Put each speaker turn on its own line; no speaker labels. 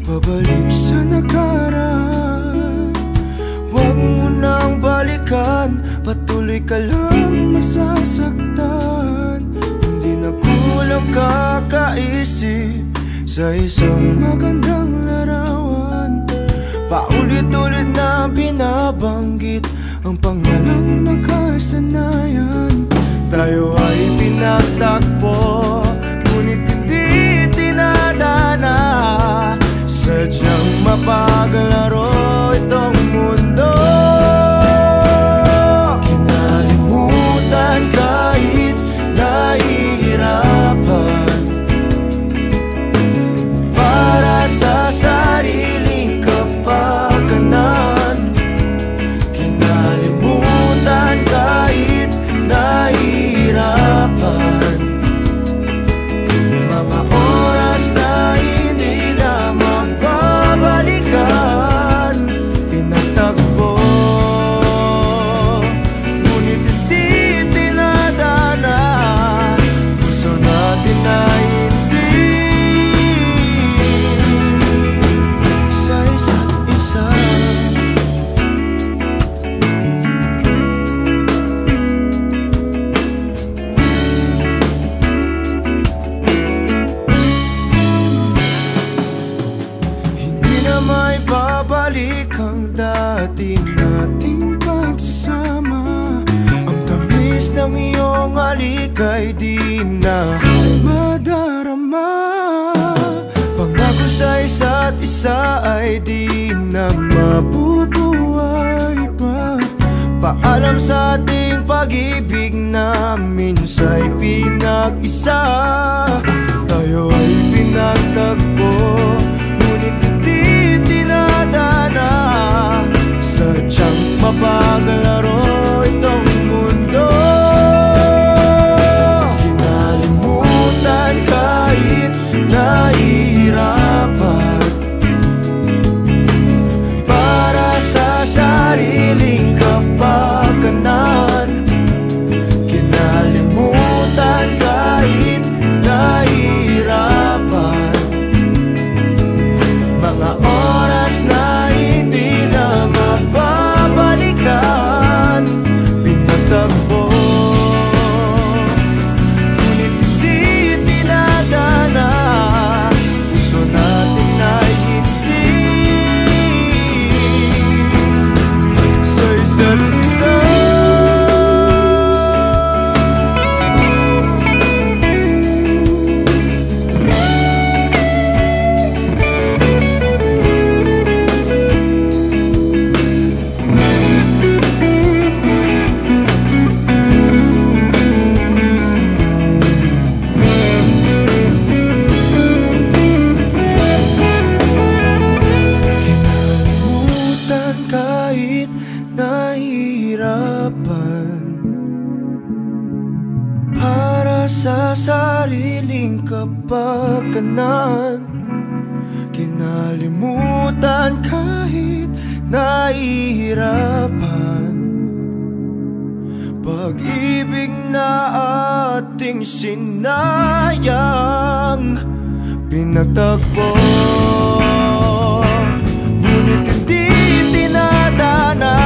Pabalik sa nakaraan, huwag mo nang balikan, patuloy ka lang masasaktan. Hindi na kulang kakaisip sa isang magandang larawan. Paulit-ulit na binabanggit ang pangalang nakasanayan. Tayo ay pinagtagpo, ngunit hindi tinadana. Sadyang mapaglaro itong mundo. Kinalimutan kahit nahihirapan, para sa sariling kapakanan. Kinalimutan kahit nahihirapan, mga oras na hindi na mababalikan. Pinagtagpo, ngunit hindi tinadana. Gusto natin na hindi sa isa't isa. May babalik ang dati nating pagsasama. Ang tamis ng iyong halik ay di na madarama. Pangako sa isa't isa ay di na mabubuhay pa. Paalam sa ating pag-ibig na minsa'y pinag-isa. Tayo ay pinagtagpo, ngunit hindi tinadana. Sadyang mapaglaro itong mundo. Kinalimutan kahit nahihirapan, para sa sariling kapakanan. Kinalimutan kahit nahihirapan, mga oras na hindi na mababalikan. Pinagtagpo, ngunit hindi tinadana. Gusto natin na hindi sa isa't isa. Kahit nahihirapan, para sa sariling kapakanan. Kinalimutan kahit nahihirapan, pag-ibig na ating sinayang. Pinagtagpo, ngunit hindi tinadana.